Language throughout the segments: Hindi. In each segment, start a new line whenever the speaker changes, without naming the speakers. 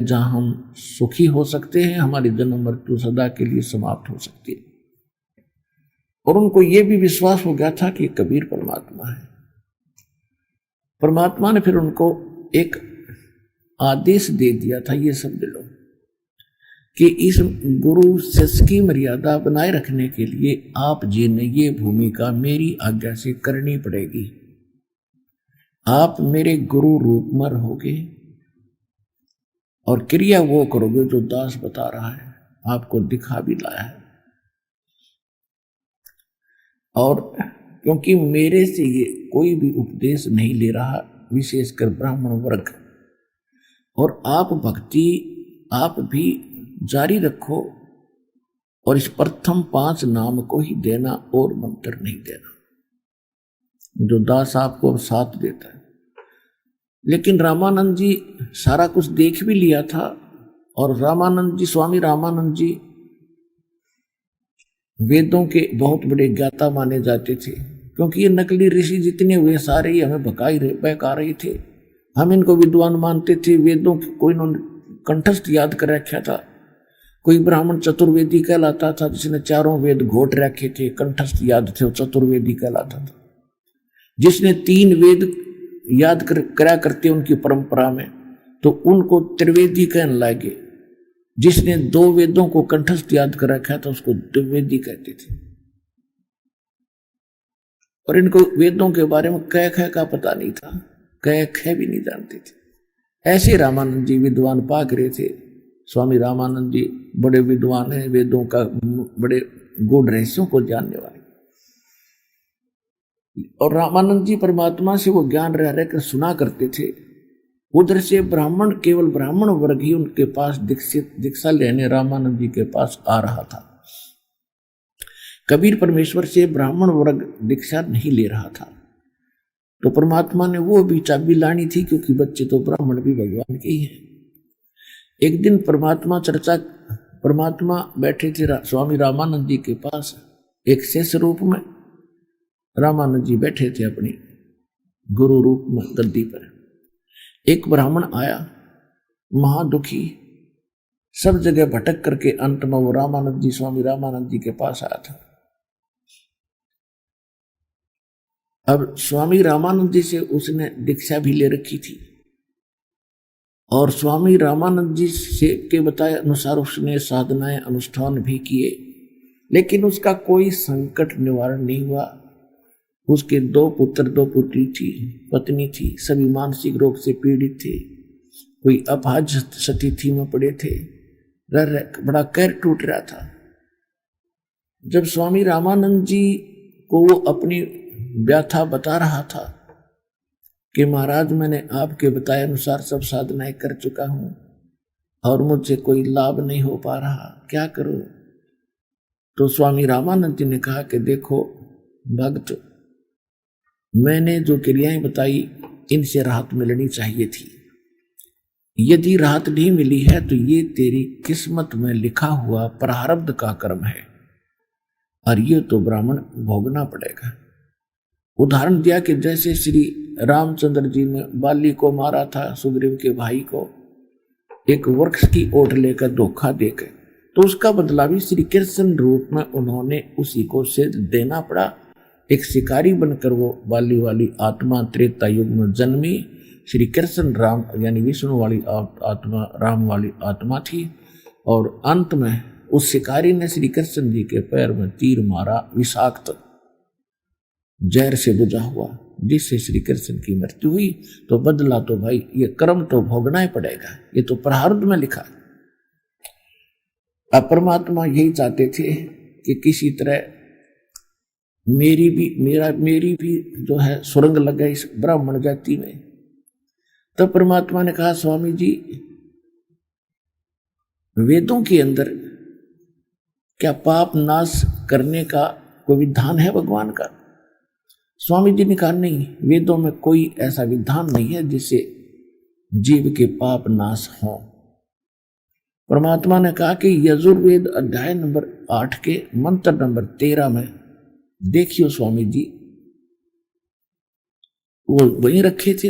जहां हम सुखी हो सकते हैं, हमारी जन्म मृत्यु सदा के लिए समाप्त हो सकती है। और उनको यह भी विश्वास हो गया था कि कबीर परमात्मा है। परमात्मा ने फिर उनको एक आदेश दे दिया था, ये समझ लो कि इस गुरु शिष्य की मर्यादा बनाए रखने के लिए आप जी ने ये भूमिका मेरी आज्ञा से करनी पड़ेगी। आप मेरे गुरु रूप में रहोगे और क्रिया वो करोगे जो दास बता रहा है, आपको दिखा भी लाया है। और क्योंकि मेरे से ये कोई भी उपदेश नहीं ले रहा, विशेषकर ब्राह्मण वर्ग, और आप भक्ति आप भी जारी रखो और इस प्रथम 5 नाम को ही देना और मंत्र नहीं देना, जो दास आपको साथ देता है। लेकिन रामानंद जी सारा कुछ देख भी लिया था, और रामानंद जी, स्वामी रामानंद जी वेदों के बहुत बड़े ज्ञाता माने जाते थे, क्योंकि ये नकली ऋषि जितने हुए सारे ही हमें बहका रहे थे। हम इनको विद्वान मानते थे, वेदों को इन्होंने कंठस्थ याद कर रखा था। कोई ब्राह्मण चतुर्वेदी कहलाता था, जिसने 4 वेद घोट रखे थे, कंठस्थ याद थे, वो चतुर्वेदी कहलाता था। जिसने 3 वेद याद करा करते उनकी परंपरा में, तो उनको त्रिवेदी कहने लगे। जिसने 2 वेदों को कंठस्थ याद कर रखा था उसको द्विवेदी कहते थे। और इनको वेदों के बारे में क ख का पता नहीं था, क ख भी नहीं जानते थे। ऐसे रामानंद जी विद्वान पाक रहे थे। स्वामी रामानंद जी बड़े विद्वान हैं, वेदों का बड़े गूढ़ रहस्यों को जानने वाले। और रामानंद जी परमात्मा से वो ज्ञान रह रहकर सुना करते थे। उधर से ब्राह्मण, केवल ब्राह्मण वर्ग ही उनके पास दीक्षा लेने रामानंद जी के पास आ रहा था। कबीर परमेश्वर से ब्राह्मण वर्ग दीक्षा नहीं ले रहा था, तो परमात्मा ने वो भी चाबी लानी थी, क्योंकि बच्चे तो ब्राह्मण भी भगवान के ही हैं। एक दिन परमात्मा बैठे थे स्वामी रामानंद जी के पास, एक शिष्य रूप में रामानंद जी बैठे थे अपनी गुरु रूप में गद्दी पर। एक ब्राह्मण आया, महादुखी, सब जगह भटक करके अंत में वो रामानंद जी, स्वामी रामानंद जी के पास आया था। अब स्वामी रामानंद जी से उसने दीक्षा भी ले रखी थी, और स्वामी रामानंद जी से के बताए अनुसार उसने साधनाएं अनुष्ठान भी किए, लेकिन उसका कोई संकट निवारण नहीं हुआ। उसके 2 पुत्र 2 पुत्री थी, पत्नी थी, सभी मानसिक रोग से पीड़ित थे। कोई अपाहज स्थिति में पड़े थे, बड़ा कहर टूट रहा था। जब स्वामी रामानंद जी को वो अपनी व्यथा बता रहा था कि महाराज, मैंने आपके बताए अनुसार सब साधनाएं कर चुका हूं और मुझसे कोई लाभ नहीं हो पा रहा, क्या करूं? तो स्वामी रामानंद जी ने कहा कि देखो भक्त, मैंने जो क्रियाएं बताई इनसे राहत मिलनी चाहिए थी। यदि राहत नहीं मिली है तो ये तेरी किस्मत में लिखा हुआ प्रारब्ध का कर्म है, और ये तो ब्राह्मण भोगना पड़ेगा। उदाहरण दिया कि जैसे श्री रामचंद्र जी ने बाली को मारा था, सुग्रीव के भाई को, एक वृक्ष की ओट लेकर धोखा देकर, तो उसका बदला भी श्री कृष्ण रूप में उन्होंने उसी को सिद्ध देना पड़ा। एक शिकारी बनकर वो बाली वाली आत्मा त्रेता युग में जन्मी, श्री कृष्ण राम यानी विष्णु वाली आत्मा, राम वाली आत्मा थी। और अंत में उस शिकारी ने श्री कृष्ण जी के पैर में तीर मारा, विषाक्त जहर से बुझा हुआ, जिससे श्री कृष्ण की मृत्यु हुई। तो बदला तो भाई ये कर्म तो भोगना ही पड़ेगा, ये तो प्रारब्ध में लिखा। अब परमात्मा यही चाहते थे कि किसी तरह मेरी भी जो है सुरंग लगा इस ब्राह्मण जाति में। तो परमात्मा ने कहा, स्वामी जी, वेदों के अंदर क्या पाप नाश करने का कोई विधान है भगवान का? स्वामी जी ने कहा, नहीं, वेदों में कोई ऐसा विधान नहीं है जिससे जीव के पाप नाश हो। परमात्मा ने कहा कि यजुर्वेद अध्याय नंबर 8 के मंत्र नंबर 13 में देखियो स्वामी जी, वो वहीं रखे थे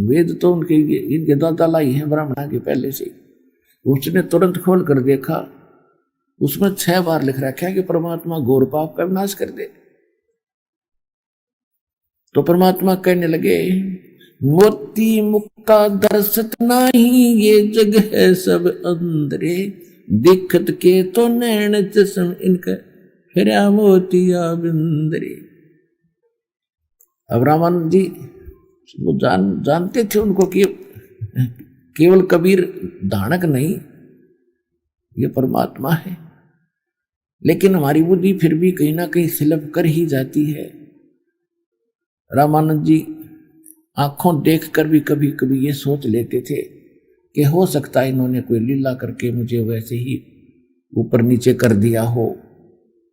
वेद तो उनके इनके दादा लाई है ब्राह्मणा के पहले से। उसने तुरंत खोल कर देखा, उसमें 6 बार लिख रखा है कि परमात्मा घोर पाप का विनाश कर दे। तो परमात्मा कहने लगे, मोती मुक्ता दर्शत नाही, ये जग है सब अंदरे, दिखत के तो नैन चश्म इनका, फिर मोतिया बिंदरे। अब रामानंद जी वो जानते थे उनको कि केवल कबीर धानक नहीं, ये परमात्मा है, लेकिन हमारी बुद्धि फिर भी कहीं ना कहीं स्लिप कर ही जाती है। रामानंद जी आंखों देखकर भी कभी कभी ये सोच लेते थे कि हो सकता है इन्होंने कोई लीला करके मुझे वैसे ही ऊपर नीचे कर दिया हो,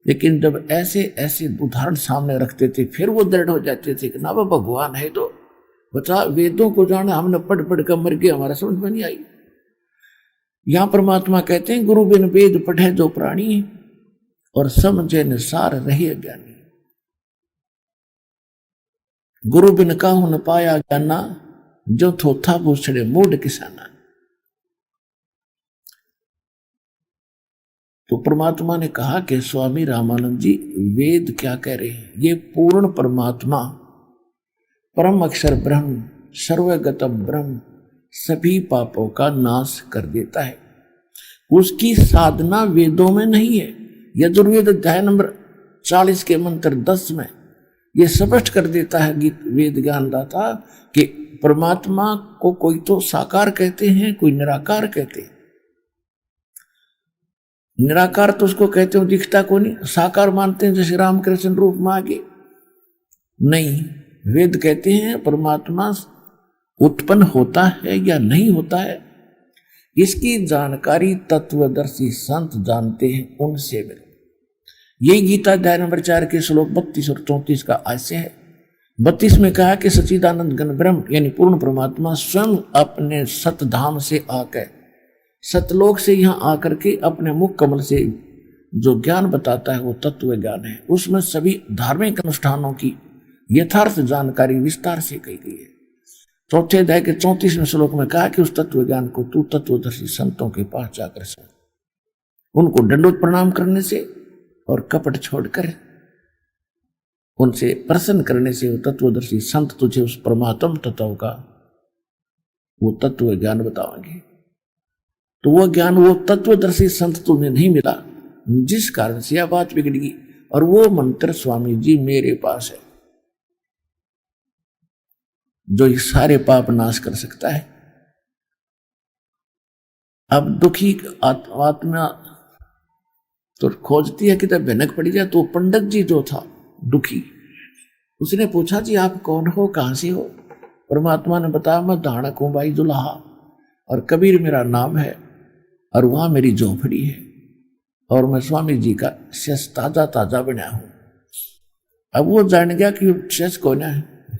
लेकिन जब ऐसे ऐसे उदाहरण सामने रखते थे फिर वो दृढ़ हो जाते थे कि ना वो भगवान है। तो बता, वेदों को जाना हमने पढ़ पढ़ कर मर गया, हमारा समझ में नहीं आई। यहां परमात्मा कहते हैं, गुरु बिन वेद पढ़े जो प्राणी, और समझे न सार रहे ज्ञानी। गुरु बिन काहू न पाया ज्ञाना, जो थोथा पूछड़े मूड किसाना। तो परमात्मा ने कहा कि स्वामी रामानंद जी वेद क्या कह रहे हैं, ये पूर्ण परमात्मा परम अक्षर ब्रह्म सर्वगत ब्रह्म सभी पापों का नाश कर देता है। उसकी साधना वेदों में नहीं है। यजुर्वेद अध्याय नंबर 40 के मंत्र 10 में यह स्पष्ट कर देता है गीत वेद ज्ञानदाता कि परमात्मा को कोई तो साकार कहते हैं, कोई निराकार कहते हैं। निराकार तो उसको कहते हो दिखता को नहीं, साकार मानते हैं जैसे रामकृष्ण रूप में आगे नहीं। वेद कहते हैं परमात्मा उत्पन्न होता है या नहीं होता है, इसकी जानकारी तत्वदर्शी संत जानते हैं, उनसे मिलो। यही गीता अध्याय नंबर 4 के श्लोक 32 और 34 का आशय है। 32 में कहा कि सच्चिदानंद घन ब्रह्म यानी पूर्ण परमात्मा स्वयं अपने सतधाम से आकर, सतलोक से यहां आकर के अपने मुख कमल से जो ज्ञान बताता है वो तत्व ज्ञान है। उसमें सभी धार्मिक अनुष्ठानों की यथार्थ जानकारी विस्तार से कही गई है। चौथे अध्याय के 34वें श्लोक में कहा कि उस तत्व ज्ञान को तू तत्वदर्शी संतों के पास जाकर सुन, उनको दंडोत प्रणाम करने से और कपट छोड़कर उनसे प्रसन्न करने से वो तत्वदर्शी संत तुझे उस परमात्म तत्व का वो तत्व ज्ञान बताएंगे। तो वो ज्ञान वो तत्वदर्शी संत तुम्हें नहीं मिला, जिस कारण से यह बात बिगड़ गई। और वो मंत्र स्वामी जी मेरे पास है जो ये सारे पाप नाश कर सकता है। अब दुखी आत्मा तो खोजती है कि तब भनक पड़ी जाए। तो पंडित जी जो था दुखी, उसने पूछा जी आप कौन हो, कहां से हो? परमात्मा ने बताया मैं धानक हूं भाई दुल्हा, और कबीर मेरा नाम है, और वहां मेरी झोपड़ी है, और मैं स्वामी जी का शेष ताजा ताजा बना हूं। अब वो जान गया कि शेष कौन है।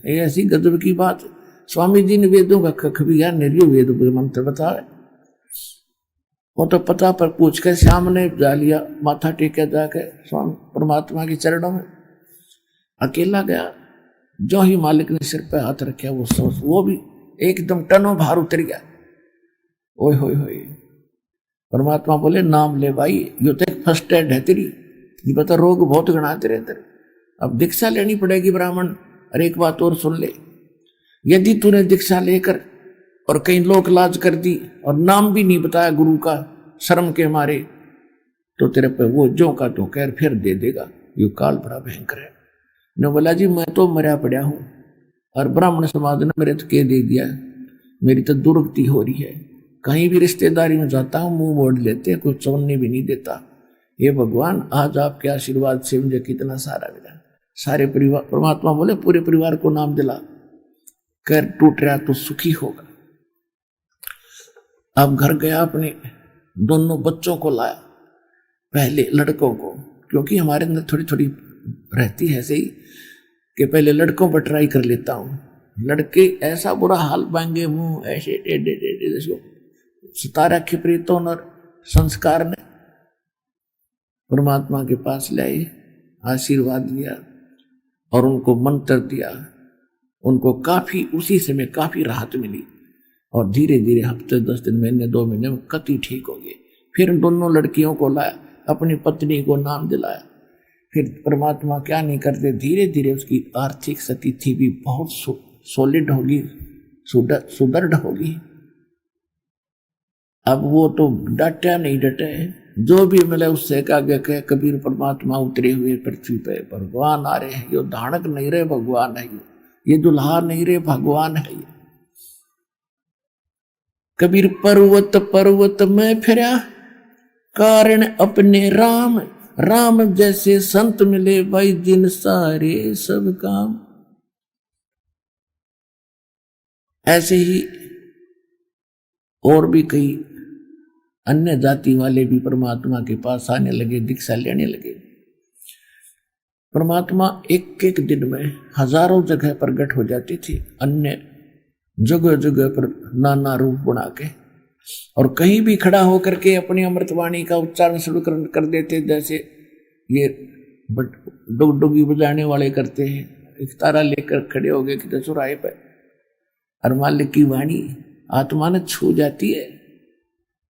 ये ऐसी गजब की बात। स्वामी जी ने वेदों का कख भी ज्ञान निर्यो वेद मंत्र बताए, वो तो पता पर पूछ कर सामने जा लिया, माथा टेका जाके स्वामी परमात्मा के चरणों में अकेला गया। जो ही मालिक ने सिर पे हाथ रखा वो सोच वो भी एकदम टनों भार उतर गया। ओए होए होए, परमात्मा बोले नाम ले भाई, यो तो एक फर्स्ट एड है तेरी, ये बता रोग बहुत गणा तेरे अंदर, अब दीक्षा लेनी पड़ेगी ब्राह्मण। और एक बात और सुन ले, यदि तूने दीक्षा लेकर और कहीं लोक लाज कर दी और नाम भी नहीं बताया गुरु का शर्म के मारे, तो तेरे पे वो जो का तो कहर फिर दे देगा। ये काल बड़ा भयंकर है। ने बोला जी मैं तो मरा पड़ा हूं, और ब्राह्मण समाज ने मेरे तो के दे दिया, मेरी तो दुर्गति हो रही है। कहीं भी रिश्तेदारी में जाता हूं मुंह मोड़ लेते हैं, कोई चौनने भी नहीं देता। ये भगवान आज आपके आशीर्वाद से मुझे कितना सारा मिला। सारे परिवार, परमात्मा बोले पूरे परिवार को नाम दिला, कर टूट रहा तो सुखी होगा। अब घर गया, अपने दोनों बच्चों को लाया, पहले लड़कों को, क्योंकि हमारे अंदर थोड़ी थोड़ी रहती है ऐसे ही कि पहले लड़कों पर ट्राई कर लेता हूं। लड़के ऐसा बुरा हाल पाएंगे, मुंह ऐसे टेढ़े सता रखे प्रीतों और संस्कार ने। परमात्मा के पास लाए, आशीर्वाद दिया और उनको मंत्र दिया। उनको काफी उसी समय काफी राहत मिली और धीरे धीरे हफ्ते 10 दिन महीने 2 महीने में कति ठीक हो गए। फिर दोनों लड़कियों को लाया, अपनी पत्नी को नाम दिलाया। फिर परमात्मा क्या नहीं करते, धीरे धीरे उसकी आर्थिक स्थिति भी बहुत सॉलिड होगी, सुदृढ़ होगी। अब वो तो डटा नहीं डटे, जो भी मिले उससे आगे कहे कबीर परमात्मा उतरे हुए पृथ्वी पे, भगवान आ रहे हैं, ये धानक नहीं रहे भगवान है, ये दुल्हा नहीं रहे भगवान है। कबीर पर्वत पर्वत में फिरा, कारण अपने राम, राम जैसे संत मिले भाई जिन सारे सब काम। ऐसे ही और भी कई अन्य जाति वाले भी परमात्मा के पास आने लगे, दीक्षा लेने लगे। परमात्मा एक एक दिन में हजारों जगह प्रकट हो जाती थी, अन्य जगह जगह पर नाना रूप बना के, और कहीं भी खड़ा होकर के अपनी अमृतवाणी का उच्चारण शुरू कर देते, जैसे ये डुगडुगी बजाने वाले करते हैं। एक तारा लेकर खड़े हो गए कि चौराहे पर, और मालिक की वाणी आत्मा ने छू जाती है।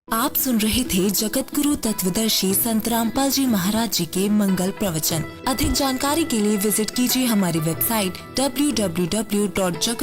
आप सुन रहे थे जगत गुरु तत्वदर्शी संत रामपाल जी महाराज जी के मंगल प्रवचन। अधिक जानकारी के लिए विजिट कीजिए हमारी वेबसाइट www.jagat